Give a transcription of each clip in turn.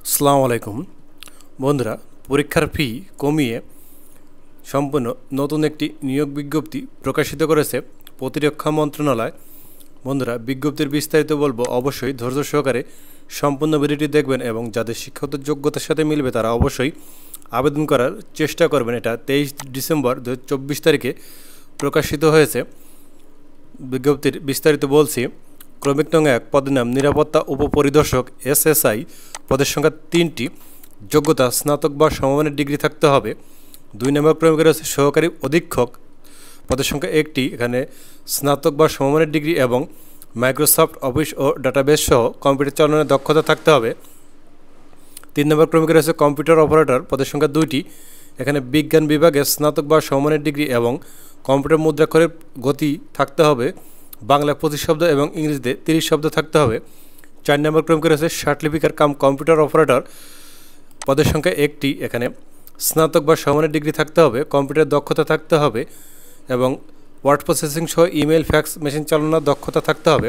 আসসালামু আলাইকুম বন্ধুরা, পরীক্ষার ফি কমিয়ে সম্পূর্ণ নতুন একটি নিয়োগ বিজ্ঞপ্তি প্রকাশিত করেছে প্রতিরক্ষা মন্ত্রণালয়। বন্ধুরা, বিজ্ঞপ্তির বিস্তারিত বলবো, অবশ্যই ধৈর্য সহকারে সম্পূর্ণ ভিডিওটি দেখবেন এবং যাদের শিক্ষাগত যোগ্যতার সাথে মিলবে তারা অবশ্যই আবেদন করার চেষ্টা করবেন। এটা 23 ডিসেম্বর 2024 তারিখে প্রকাশিত হয়েছে। বিজ্ঞপ্তির বিস্তারিত বলছি। ক্রমিক নং 1 পদের নাম নিরাপত্তা উপপরিদর্শক SSI, পদের সংখ্যা 3টি, যোগ্যতা স্নাতক বা সমমানের ডিগ্রি থাকতে হবে। 2 নম্বর ক্রমিকে রয়েছে সহকারী অধীক্ষক, পদের সংখ্যা 1টি, এখানে স্নাতক বা সমমানের ডিগ্রি এবং মাইক্রোসফট অফিস ও ডাটাবেস সহ কম্পিউটার চালানোর দক্ষতা থাকতে হবে। 3 নম্বর ক্রমিকে রয়েছে কম্পিউটার অপারেটর, পদের সংখ্যা 2টি, এখানে বিজ্ঞান বিভাগে স্নাতক বা সমমানের ডিগ্রি এবং কম্পিউটার মুদ্রাক্ষরের গতি থাকতে হবে। বাংলা 25 শব্দ এবং ইংরেজিতে 30 শব্দ থাকতে হবে। 4 নম্বর ক্রমিকে রয়েছে সার্টিফিকেট কাম কম্পিউটার অপারেটর, পদের সংখ্যা 1টি, এখানে স্নাতক বা সমমানের ডিগ্রি থাকতে হবে, কম্পিউটার দক্ষতা থাকতে হবে এবং ওয়ার্ড প্রসেসিং সহ ইমেল ফ্যাক্স মেশিন চালানোর দক্ষতা থাকতে হবে।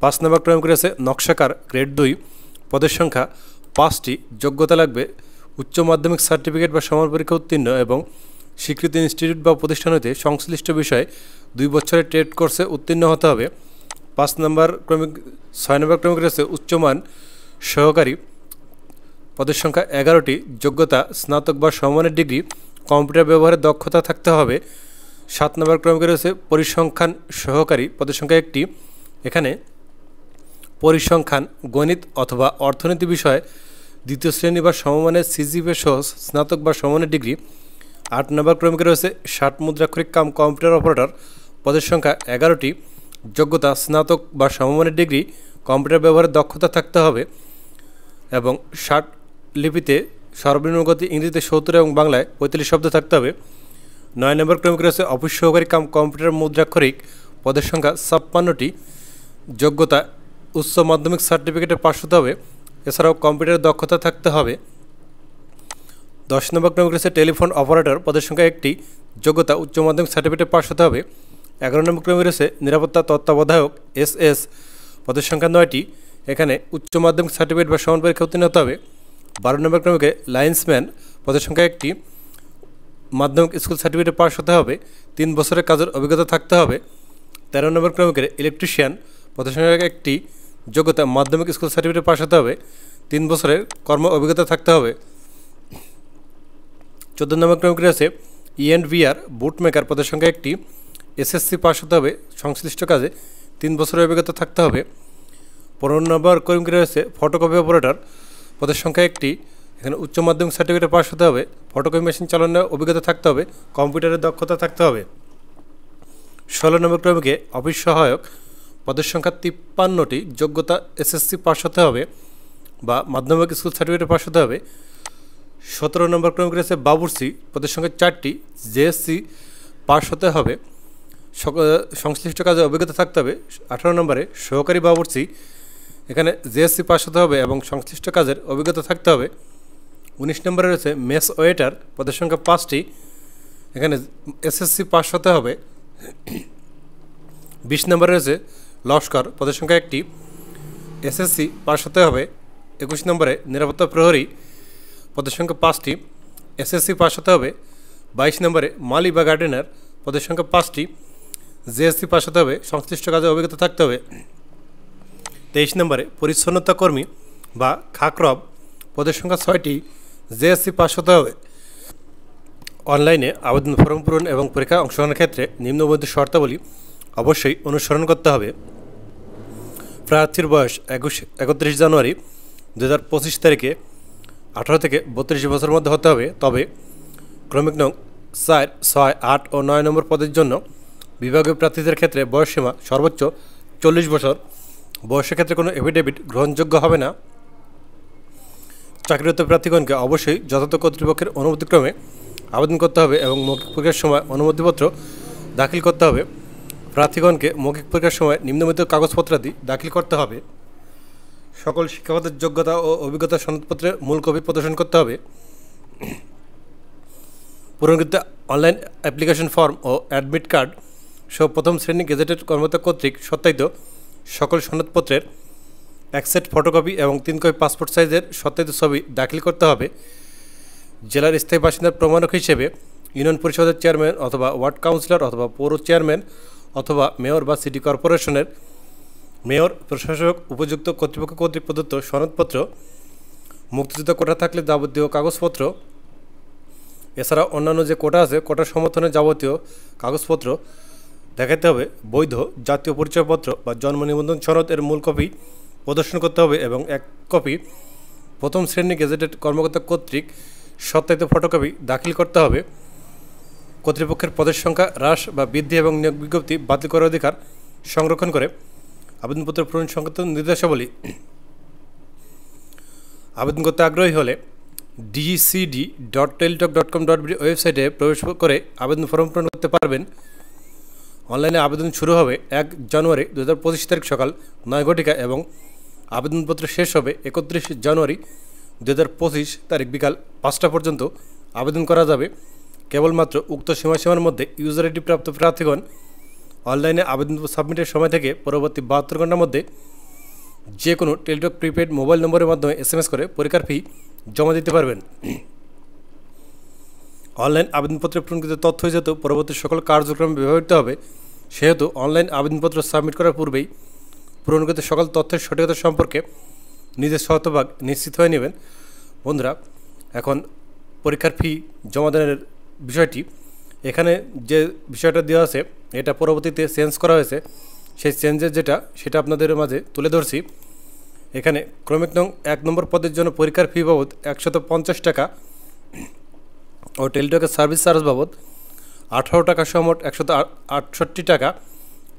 5 নম্বর ক্রমিকে রয়েছে নকশাকার, গ্রেড 2, পদের সংখ্যা 5টি, যোগ্যতা লাগবে উচ্চ মাধ্যমিক সার্টিফিকেট বা সমান পরীক্ষা উত্তীর্ণ এবং স্বীকৃত ইনস্টিটিউট বা প্রতিষ্ঠান হতে সংশ্লিষ্ট বিষয়ে 2 বছরের ট্রেড কোর্সে উত্তীর্ণ হতে হবে। 6 নম্বর ক্রমিক রয়েছে উচ্চমান সহকারী, পদের সংখ্যা 11টি, যোগ্যতা স্নাতক বা সমমানের ডিগ্রি, কম্পিউটার ব্যবহারের দক্ষতা থাকতে হবে। 7 নম্বর ক্রমিকে রয়েছে পরিসংখ্যান সহকারী, পদের সংখ্যা 1টি, এখানে পরিসংখ্যান, গণিত অথবা অর্থনীতি বিষয়ে 2য় শ্রেণী বা সমমানের CGPA সহ স্নাতক বা সমমানের ডিগ্রি। 8 নম্বর ক্রমিকে রয়েছে 60 মুদ্রাক্ষরিক কাম কম্পিউটার অপারেটর, পদের সংখ্যা 11টি, যোগ্যতা স্নাতক বা সমমানের ডিগ্রি, কম্পিউটার ব্যবহারের দক্ষতা থাকতে হবে এবং 60 লিপিতে সর্বনিম্ন গতি ইংরেজিতে 70 এবং বাংলায় 45 শব্দ থাকতে হবে। 9 নম্বর ক্রমিকে রয়েছে অফিস সহকারী কাম কম্পিউটার মুদ্রাক্ষরিক, পদের সংখ্যা 56টি, যোগ্যতা উচ্চ মাধ্যমিক সার্টিফিকেটে পাশ হতে হবে, এছাড়াও কম্পিউটারের দক্ষতা থাকতে হবে। 10 নম্বর ক্রমিক রয়েছে টেলিফোন অপারেটর, পদের সংখ্যা 1টি, যোগ্যতা উচ্চ মাধ্যমিক সার্টিফিকেটে পাশ হতে হবে। 11 নম্বর ক্রমিক রয়েছে নিরাপত্তা তত্ত্বাবধায়ক SS, পদের সংখ্যা 9টি, এখানে উচ্চ মাধ্যমিক সার্টিফিকেট বা সমান পরীক্ষা উত্তীর্ণ হতে হবে। 12 নম্বর ক্রমিকে লাইন্সম্যান, পদের সংখ্যা 1টি, মাধ্যমিক স্কুল সার্টিফিকেটে পাশ হতে হবে, 3 বছরের কাজের অভিজ্ঞতা থাকতে হবে। 13 নম্বর ক্রমিকের ইলেকট্রিশিয়ান, পদের সংখ্যা 1টি, যোগ্যতা মাধ্যমিক স্কুল সার্টিফিকেটে পাশ হতে হবে, 3 বছরের কর্ম অভিজ্ঞতা থাকতে হবে। 14 নম্বর ক্রমিক রয়েছে ENVR বুট মেকার, পদের সংখ্যা 1টি, SSC পাশ হতে হবে, সংশ্লিষ্ট কাজে 3 বছরের অভিজ্ঞতা থাকতে হবে। 15 নম্বর ক্রমিক রয়েছে ফটোকপি অপারেটর, পদের সংখ্যা 1টি, এখানে উচ্চ মাধ্যমিক সার্টিফিকেটে পাশ হতে হবে, ফটোকপি মেশিন চালানোর অভিজ্ঞতা থাকতে হবে, কম্পিউটারের দক্ষতা থাকতে হবে। 16 নম্বর ক্রমিকে অফিস সহায়ক, পদের সংখ্যা 53টি, যোগ্যতা SSC পাশ হতে হবে বা মাধ্যমিক স্কুল সার্টিফিকেটে পাশ হতে হবে। 17 নম্বর ক্রমিক রয়েছে বাবুর্চি, পদের সংখ্যা 4টি, JSC পাশ হতে হবে, সংশ্লিষ্ট কাজে অভিজ্ঞতা থাকতে হবে। 18 নম্বরে সহকারী বাবুর্চি, এখানে JSC পাশ হতে হবে এবং সংশ্লিষ্ট কাজের অভিজ্ঞতা থাকতে হবে। 19 নম্বরে রয়েছে মেস ওয়েটার, পদের সংখ্যা 5টি, এখানে SSC পাশ হতে হবে। 20 নম্বরে রয়েছে লস্কর, পদের সংখ্যা 1টি, SSC পাশ হতে হবে। 21 নম্বরে নিরাপত্তা প্রহরী, পদের সংখ্যা 5টি, SSC পাশ হতে হবে। 22 নম্বরে মালি বা গার্ডেনার, পদের সংখ্যা 5টি, JSC পাশ হতে হবে, সংশ্লিষ্ট কাজে অভিজ্ঞতা থাকতে হবে। 23 নম্বরে পরিচ্ছন্নতা কর্মী বা খাকরব, পদের সংখ্যা 6টি, JSC পাশ হতে হবে। অনলাইনে আবেদন ফর্ম পূরণ এবং পরীক্ষা অংশগ্রহণের ক্ষেত্রে নিম্নবর্ণিত শর্তাবলী অবশ্যই অনুসরণ করতে হবে। প্রার্থীর বয়স 31 জানুয়ারি 2025 তারিখে 18 থেকে 32 বছরের মধ্যে হতে হবে। তবে ক্রমিক নং 4, 6, 8 ও 9 নম্বর পদের জন্য বিভাগীয় প্রার্থীদের ক্ষেত্রে বয়সসীমা সর্বোচ্চ 40 বছর। বয়সের ক্ষেত্রে কোনো এফিডেভিট গ্রহণযোগ্য হবে না। চাকরিরত প্রার্থীগণকে অবশ্যই যথাযথ কর্তৃপক্ষের অনুমতিক্রমে আবেদন করতে হবে এবং মৌখিক পরীক্ষার সময় অনুমতিপত্র দাখিল করতে হবে। প্রার্থীগণকে মৌখিক পরীক্ষার সময় নিম্নলিখিত কাগজপত্রাদি দাখিল করতে হবে। সকল শিক্ষাগত যোগ্যতা ও অভিজ্ঞতা সনদপত্রের মূল কপি প্রদর্শন করতে হবে। পূরণকৃত অনলাইন অ্যাপ্লিকেশন ফর্ম ও অ্যাডমিট কার্ড সহ প্রথম শ্রেণী গেজেটেড কর্মকর্তা কর্তৃক সত্যায়িত সকল সনদপত্রের এক সেট ফটোকপি এবং 3 কপি পাসপোর্ট সাইজের সত্যায়িত ছবি দাখিল করতে হবে। জেলার স্থায়ী বাসিন্দার প্রমাণক হিসেবে ইউনিয়ন পরিষদের চেয়ারম্যান অথবা ওয়ার্ড কাউন্সিলর অথবা পৌর চেয়ারম্যান অথবা মেয়র বা সিটি কর্পোরেশনের মেয়র, প্রশাসক, উপযুক্ত কর্তৃপক্ষ কর্তৃক প্রদত্ত সনদপত্র, মুক্তিযুদ্ধ কোটা থাকলে যাবতীয় কাগজপত্র, এছাড়া অন্যান্য যে কোটা আছে কোটার সমর্থনের যাবতীয় কাগজপত্র দেখাতে হবে। বৈধ জাতীয় পরিচয়পত্র বা জন্ম নিবন্ধন সনদ এর মূল কপি প্রদর্শন করতে হবে এবং 1 কপি প্রথম শ্রেণী গেজেটেড কর্মকর্তা কর্তৃক সত্যায়িত ফটোকপি দাখিল করতে হবে। কর্তৃপক্ষের পদের সংখ্যা হ্রাস বা বৃদ্ধি এবং নিয়োগ বিজ্ঞপ্তি বাতিল করার অধিকার সংরক্ষণ করে আবেদনপত্র পূরণ সংক্রান্ত নির্দেশাবলী। আবেদন করতে আগ্রহী হলে dcd.teletalk.com.bd ওয়েবসাইটে প্রবেশ করে আবেদন ফর্ম পূরণ করতে পারবেন। অনলাইনে আবেদন শুরু হবে 1 জানুয়ারি 2025 তারিখ সকাল 9 ঘটিকা এবং আবেদনপত্র শেষ হবে 31 জানুয়ারি 2025 তারিখ বিকাল 5টা পর্যন্ত আবেদন করা যাবে। কেবলমাত্র উক্ত সময়সীমার মধ্যে ইউজার আইডি প্রাপ্ত প্রার্থীগণ অনলাইনে আবেদন সাবমিটের সময় থেকে পরবর্তী 72 ঘন্টার মধ্যে যে কোনো টেলিটক প্রিপেড মোবাইল নম্বরের মাধ্যমে SMS করে পরীক্ষার ফি জমা দিতে পারবেন। অনলাইন আবেদনপত্রে পূরণকৃত তথ্য যেহেতু পরবর্তী সকল কার্যক্রমে ব্যবহৃত হবে, সেহেতু অনলাইন আবেদনপত্র সাবমিট করার পূর্বেই পূরণকৃত সকল তথ্যের সঠিকতা সম্পর্কে নিজের শতভাগ নিশ্চিত হয়ে নেবেন। বন্ধুরা, এখন পরীক্ষার ফি জমা দানের বিষয়টি, এখানে যে বিষয়টা দেওয়া আছে এটা পরবর্তীতে চেঞ্জ করা হয়েছে। সেই চেঞ্জের সেটা আপনাদের মাঝে তুলে ধরছি। এখানে ক্রমিক নং 1 নম্বর পদের জন্য পরীক্ষার ফি বাবদ 150 টাকা ও টেলিটকের সার্ভিস চার্জ বাবদ 18 টাকা সহ মোট 168 টাকা।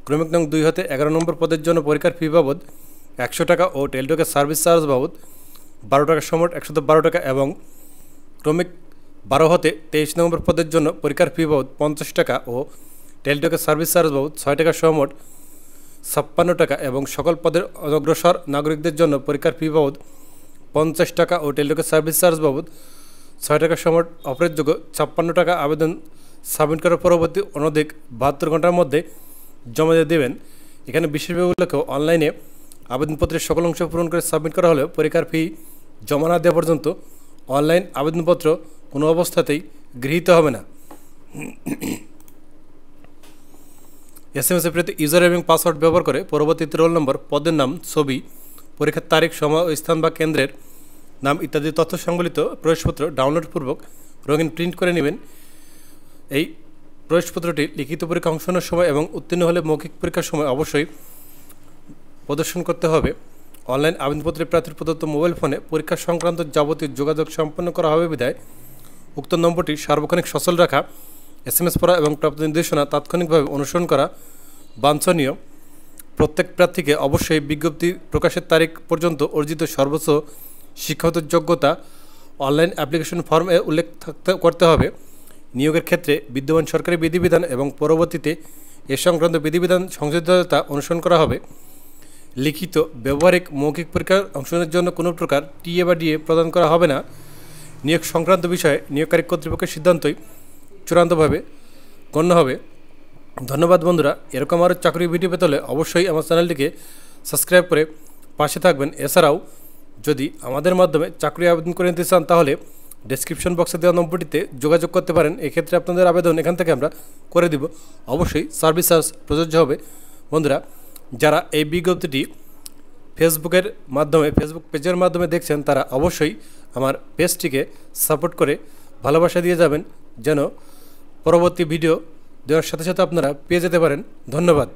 ক্রমিক নং 2 হতে 11 নম্বর পদের জন্য পরীক্ষার ফি বাবদ 100 টাকা ও টেলিটকের সার্ভিস চার্জ বাবদ 12 টাকা সহ মোট 112 টাকা এবং ক্রমিক 12 হতে 23 নম্বর পদের জন্য পরীক্ষার ফি বাবদ 50 টাকা ও টেলিটকের সার্ভিস চার্জ বাবদ 6 টাকা সহ মোট 56 টাকা এবং সকল পদের অনগ্রসর নাগরিকদের জন্য পরীক্ষার ফি বাবদ 50 টাকা ও টেলিটকের সার্ভিস চার্জ বাবদ 6 টাকা সহ মোট অপরাধযোগ্য 56 টাকা আবেদন সাবমিট করার পরবর্তী অনধিক 72 ঘন্টার মধ্যে জমা দিয়ে দেবেন। এখানে বিশেষভাবে উল্লেখ, অনলাইনে আবেদনপত্রের সকল অংশ পূরণ করে সাবমিট করা হলেও পরীক্ষার ফি জমা না দেওয়া পর্যন্ত অনলাইন আবেদনপত্র কোনো অবস্থাতেই গৃহীত হবে না। SMS-এর প্রতি ইউজার এবং পাসওয়ার্ড ব্যবহার করে পরবর্তীতে রোল নম্বর, পদের নাম, ছবি, পরীক্ষার তারিখ, সময় ও স্থান বা কেন্দ্রের নাম ইত্যাদি তথ্য সংবলিত প্রবেশপত্র ডাউনলোডপূর্বক রঙিন প্রিন্ট করে নেবেন। এই প্রবেশপত্রটি লিখিত পরীক্ষা অংশ নেওয়ার সময় এবং উত্তীর্ণ হলে মৌখিক পরীক্ষার সময় অবশ্যই প্রদর্শন করতে হবে। অনলাইন আবেদনপত্রের প্রার্থীর প্রদত্ত মোবাইল ফোনে পরীক্ষা সংক্রান্ত যাবতীয় যোগাযোগ সম্পন্ন করা হবে বিধায় উক্ত নম্বরটি সার্বক্ষণিক সচল রাখা, SMS পড়া এবং প্রাপ্ত নির্দেশনা তাৎক্ষণিকভাবে অনুসরণ করা বাঞ্ছনীয়। প্রত্যেক প্রার্থীকে অবশ্যই বিজ্ঞপ্তি প্রকাশের তারিখ পর্যন্ত অর্জিত সর্বোচ্চ শিক্ষাগত যোগ্যতা অনলাইন অ্যাপ্লিকেশন ফর্মে উল্লেখ করতে হবে। নিয়োগের ক্ষেত্রে বিদ্যমান সরকারি বিধিবিধান এবং পরবর্তীতে এ সংক্রান্ত বিধিবিধান সংশোধিততা অনুসরণ করা হবে। লিখিত, ব্যবহারিক, মৌখিক পরীক্ষার অংশগ্রহণের জন্য কোনো প্রকার TA বা DA প্রদান করা হবে না। নিয়োগ সংক্রান্ত বিষয়ে নিয়োগকারী কর্তৃপক্ষের সিদ্ধান্তই চূড়ান্তভাবে গণ্য হবে। ধন্যবাদ বন্ধুরা। এরকম আরও চাকরি ভিডিও পেতে হলে অবশ্যই আমার চ্যানেলটিকে সাবস্ক্রাইব করে পাশে থাকবেন। এছাড়াও যদি আমাদের মাধ্যমে চাকরি আবেদন করে নিতে চান তাহলে ডেসক্রিপশন বক্সে দেওয়া নম্বরটিতে যোগাযোগ করতে পারেন। এক্ষেত্রে আপনাদের আবেদন এখান থেকে আমরা করে দিব। অবশ্যই সার্ভিস চার্জ প্রযোজ্য হবে। বন্ধুরা, যারা এই বিজ্ঞপ্তিটি ফেসবুক পেজের মাধ্যমে দেখছেন তারা অবশ্যই আমার পেজটিকে সাপোর্ট করে ভালোবাসা দিয়ে যাবেন, যেন পরবর্তী ভিডিও দেওয়ার সাথে সাথে আপনারা পেয়ে যেতে পারেন। ধন্যবাদ।